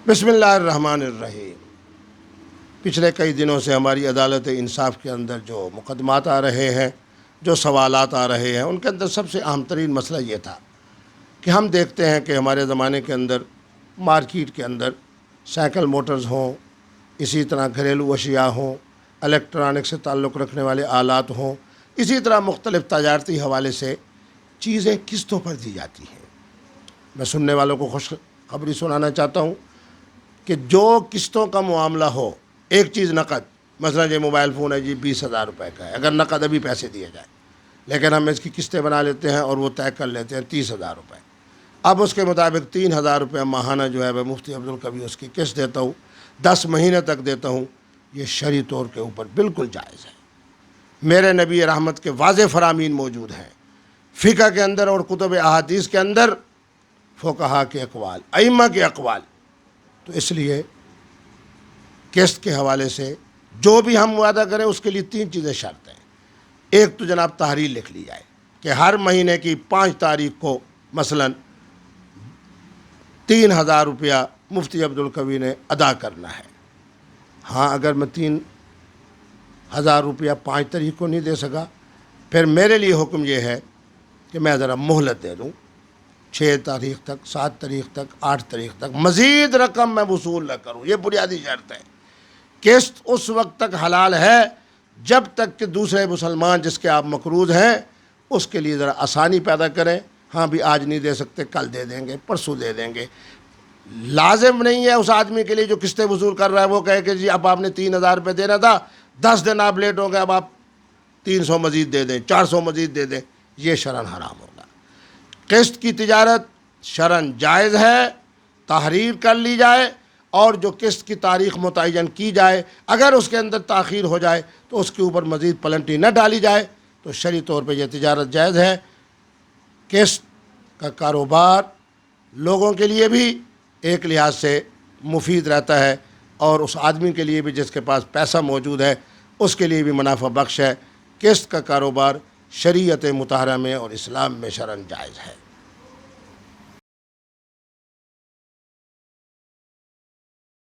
بسم اللہ الرحمن الرحیم۔ پچھلے کئی دنوں سے ہماری عدالت انصاف کے اندر جو مقدمات آ رہے ہیں، جو سوالات آ رہے ہیں، ان کے اندر سب سے اہم ترین مسئلہ یہ تھا کہ ہم دیکھتے ہیں کہ ہمارے زمانے کے اندر مارکیٹ کے اندر سائیکل موٹرز ہوں، اسی طرح گھریلو اشیاء ہوں، الیکٹرانک سے تعلق رکھنے والے آلات ہوں، اسی طرح مختلف تجارتی حوالے سے چیزیں قسطوں پر دی جاتی ہیں۔ میں سننے والوں کو خوشخبری سنانا چاہتا ہوں کہ جو قسطوں کا معاملہ ہو، ایک چیز نقد، مثلا یہ موبائل فون ہے جی 20,000 روپے کا ہے، اگر نقد ابھی پیسے دیے جائیں، لیکن ہم اس کی قسطیں بنا لیتے ہیں اور وہ طے کر لیتے ہیں 30,000 روپے۔ اب اس کے مطابق 3,000 روپے ماہانہ جو ہے میں مفتی عبدالقوی اس کی قسط دیتا ہوں، 10 مہینے تک دیتا ہوں۔ یہ شرعی طور کے اوپر بالکل جائز ہے۔ میرے نبی رحمت کے واضح فرامین موجود ہیں، فقہ کے اندر اور کتب احادیث کے اندر فقہا کے اقوال، ائمہ کے اقوال۔ تو اس لیے قسط کے حوالے سے جو بھی ہم وعدہ کریں اس کے لیے 3 چیزیں شرط ہیں۔ ایک تو جناب تحریر لکھ لی جائے کہ ہر مہینے کی 5 تاریخ کو مثلا 3,000 روپیہ مفتی عبدالقوی نے ادا کرنا ہے۔ ہاں، اگر میں 3,000 روپیہ 5 تاریخ کو نہیں دے سکا، پھر میرے لیے حکم یہ ہے کہ میں ذرا مہلت دے دوں، 6 تاریخ تک، 7 تاریخ تک، 8 تاریخ تک، مزید رقم میں وصول نہ کروں۔ یہ بنیادی شرط ہے۔ قسط اس وقت تک حلال ہے جب تک کہ دوسرے مسلمان جس کے آپ مقروض ہیں اس کے لیے ذرا آسانی پیدا کریں۔ ہاں بھی آج نہیں دے سکتے، کل دے دیں گے، پرسوں دے دیں گے۔ لازم نہیں ہے اس آدمی کے لیے جو قسطیں وصول کر رہا ہے وہ کہے کہ جی اب آپ نے 3,000 روپے دینا تھا، 10 دن آپ لیٹ ہو گئے، اب آپ 300 مزید دے دیں، 400 مزید دے دیں۔ یہ شرعاً حرام ہوگا۔ قسط کی تجارت شرعاً جائز ہے، تحریر کر لی جائے، اور جو قسط کی تاریخ متعین کی جائے، اگر اس کے اندر تاخیر ہو جائے تو اس کے اوپر مزید پلنٹی نہ ڈالی جائے، تو شرعی طور پہ یہ تجارت جائز ہے۔ قسط کا کاروبار لوگوں کے لیے بھی ایک لحاظ سے مفید رہتا ہے، اور اس آدمی کے لیے بھی جس کے پاس پیسہ موجود ہے اس کے لیے بھی منافع بخش ہے۔ قسط کا کاروبار شریعت مطہرہ میں اور اسلام میں شرعاً جائز ہے۔